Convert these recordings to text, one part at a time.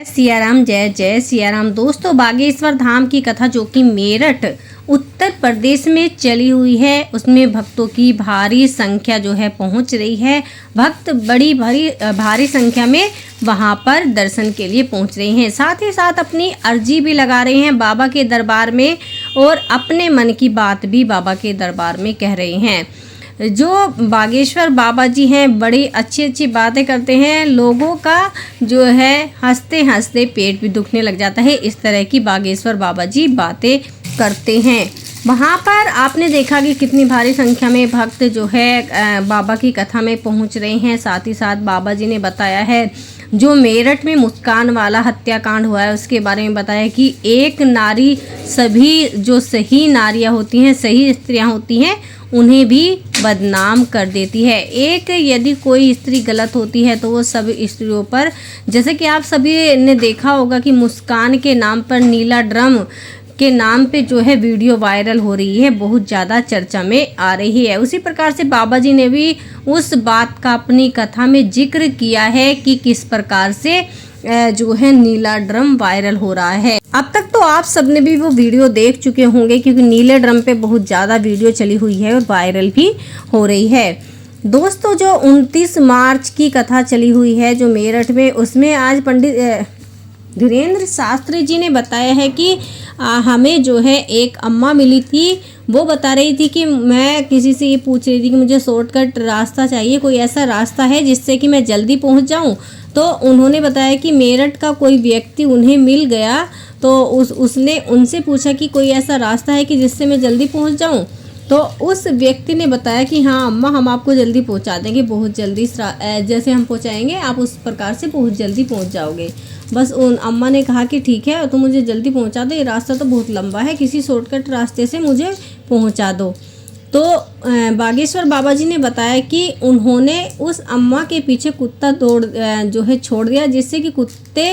सिया राम, जय जय सिया राम। दोस्तों, बागेश्वर धाम की कथा जो कि मेरठ उत्तर प्रदेश में चली हुई है, उसमें भक्तों की भारी संख्या जो है पहुंच रही है। भक्त बड़ी भारी संख्या में वहां पर दर्शन के लिए पहुंच रहे हैं। साथ ही साथ अपनी अर्जी भी लगा रहे हैं बाबा के दरबार में और अपने मन की बात भी बाबा के दरबार में कह रहे हैं। जो बागेश्वर बाबा जी हैं, बड़ी अच्छी अच्छी बातें करते हैं। लोगों का जो है हंसते हंसते पेट भी दुखने लग जाता है। इस तरह की बागेश्वर बाबा जी बातें करते हैं। वहाँ पर आपने देखा कि कितनी भारी संख्या में भक्त जो है बाबा की कथा में पहुँच रहे हैं। साथ ही साथ बाबा जी ने बताया है, जो मेरठ में मुस्कान वाला हत्याकांड हुआ है उसके बारे में बताया कि एक नारी, सभी जो सही नारियां होती हैं, सही स्त्रियां होती हैं, उन्हें भी बदनाम कर देती है। एक यदि कोई स्त्री गलत होती है तो वो सब स्त्रियों पर, जैसे कि आप सभी ने देखा होगा कि मुस्कान के नाम पर, नीला ड्रम के नाम पे जो है वीडियो वायरल हो रही है, बहुत ज़्यादा चर्चा में आ रही है। उसी प्रकार से बाबा जी ने भी उस बात का अपनी कथा में जिक्र किया है कि किस प्रकार से जो है नीला ड्रम वायरल हो रहा है। अब तक तो आप सबने भी वो वीडियो देख चुके होंगे, क्योंकि नीले ड्रम पे बहुत ज़्यादा वीडियो चली हुई है और वायरल भी हो रही है। दोस्तों, जो 29 मार्च की कथा चली हुई है जो मेरठ में, उसमें आज पंडित धीरेन्द्र शास्त्री जी ने बताया है कि हमें जो है एक अम्मा मिली थी। वो बता रही थी कि मैं किसी से ये पूछ रही थी कि मुझे शॉर्टकट रास्ता चाहिए, कोई ऐसा रास्ता है जिससे कि मैं जल्दी पहुंच जाऊं। तो उन्होंने बताया कि मेरठ का कोई व्यक्ति उन्हें मिल गया, तो उसने उनसे पूछा कि कोई ऐसा रास्ता है कि जिससे मैं जल्दी पहुंच जाऊं। तो उस व्यक्ति ने बताया कि हाँ अम्मा, हम आपको जल्दी पहुंचा देंगे, बहुत जल्दी, जैसे हम पहुंचाएंगे आप उस प्रकार से जल्दी पहुंच जाओगे। बस उन अम्मा ने कहा कि ठीक है, तो मुझे जल्दी पहुंचा दो, ये रास्ता तो बहुत लंबा है, किसी शॉर्टकट रास्ते से मुझे पहुंचा दो। तो बागेश्वर बाबा जी ने बताया कि उन्होंने उस अम्मा के पीछे कुत्ता जो है छोड़ दिया, जिससे कि कुत्ते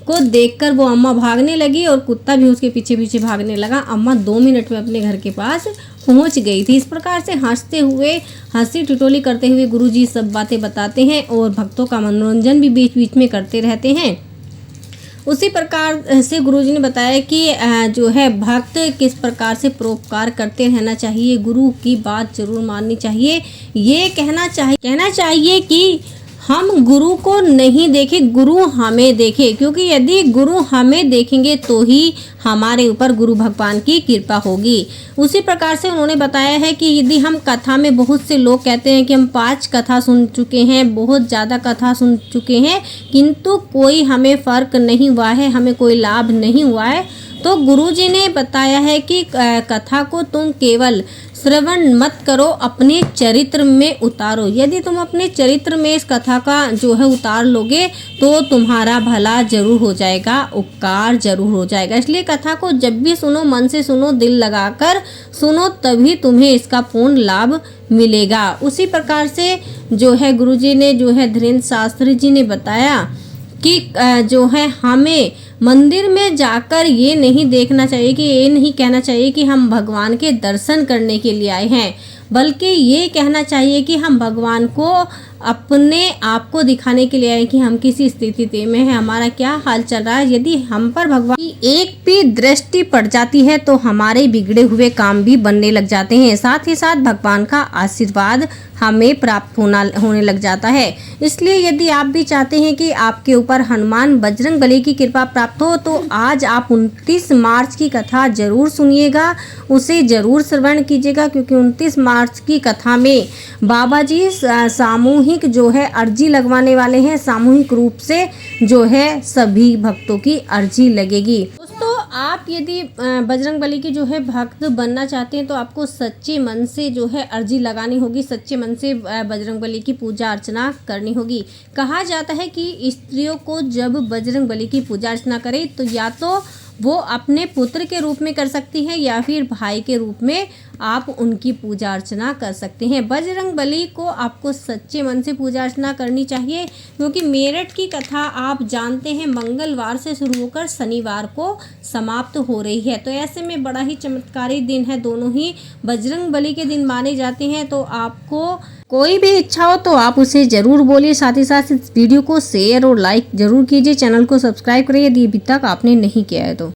को देखकर वो अम्मा भागने लगी और कुत्ता भी उसके पीछे पीछे भागने लगा। अम्मा 2 मिनट में अपने घर के पास पहुंच गई थी। इस प्रकार से हंसते हुए, हंसी टिटोली करते हुए गुरुजी सब बातें बताते हैं और भक्तों का मनोरंजन भी बीच बीच में करते रहते हैं। उसी प्रकार से गुरुजी ने बताया कि जो है भक्त किस प्रकार से परोपकार करते रहना चाहिए, गुरु की बात जरूर माननी चाहिए। ये कहना चाहिए कि हम गुरु को नहीं देखें, गुरु हमें देखे, क्योंकि यदि गुरु हमें देखेंगे तो ही हमारे ऊपर गुरु भगवान की कृपा होगी। उसी प्रकार से उन्होंने बताया है कि यदि हम कथा में, बहुत से लोग कहते हैं कि हम 5 कथा सुन चुके हैं, बहुत ज़्यादा कथा सुन चुके हैं, किंतु कोई हमें फ़र्क नहीं हुआ है, हमें कोई लाभ नहीं हुआ है। तो गुरुजी ने बताया है कि कथा को तुम केवल श्रवण मत करो, अपने चरित्र में उतारो। यदि तुम अपने चरित्र में इस कथा का जो है उतार लोगे तो तुम्हारा भला जरूर हो जाएगा, उपकार जरूर हो जाएगा। इसलिए कथा को जब भी सुनो, मन से सुनो, दिल लगाकर सुनो, तभी तुम्हें इसका पूर्ण लाभ मिलेगा। उसी प्रकार से जो है गुरुजी ने, जो है धीरेन्द्र शास्त्री जी ने बताया कि जो है हमें मंदिर में जाकर ये नहीं देखना चाहिए, कि ये नहीं कहना चाहिए कि हम भगवान के दर्शन करने के लिए आए हैं, बल्कि ये कहना चाहिए कि हम भगवान को अपने आप को दिखाने के लिए आए कि हम किसी स्थिति में हैं, हमारा क्या हाल चल रहा है। यदि हम पर भगवान की एक भी दृष्टि पड़ जाती है तो हमारे बिगड़े हुए काम भी बनने लग जाते हैं। साथ ही साथ भगवान का आशीर्वाद हमें प्राप्त होने लग जाता है। इसलिए यदि आप भी चाहते हैं कि आपके ऊपर हनुमान बजरंगबली की कृपा प्राप्त हो, तो आज आप 29 मार्च की कथा जरूर सुनिएगा, उसे जरूर श्रवण कीजिएगा, क्योंकि 29 मार्च की कथा में बाबा जी सामूहिक जो है अर्जी लगवाने वाले हैं। सामूहिक रूप से जो है सभी भक्तों की अर्जी लगेगी। दोस्तों, आप यदि बजरंगबली के जो है भक्त बनना चाहते हैं तो आपको सच्चे मन से जो है अर्जी लगानी होगी, सच्चे मन से बजरंगबली की पूजा अर्चना करनी होगी। कहा जाता है कि स्त्रियों को जब बजरंगबली की पूजा अर्चना करें तो या तो वो अपने पुत्र के रूप में कर सकती हैं या फिर भाई के रूप में आप उनकी पूजा अर्चना कर सकते हैं। बजरंगबली को आपको सच्चे मन से पूजा अर्चना करनी चाहिए, क्योंकि मेरठ की कथा आप जानते हैं मंगलवार से शुरू होकर शनिवार को समाप्त हो रही है। तो ऐसे में बड़ा ही चमत्कारी दिन है, दोनों ही बजरंगबली के दिन माने जाते हैं। तो आपको कोई भी इच्छा हो तो आप उसे जरूर बोलिए। साथ ही साथ इस वीडियो को शेयर और लाइक जरूर कीजिए। चैनल को सब्सक्राइब करिए यदि अभी तक आपने नहीं किया है तो।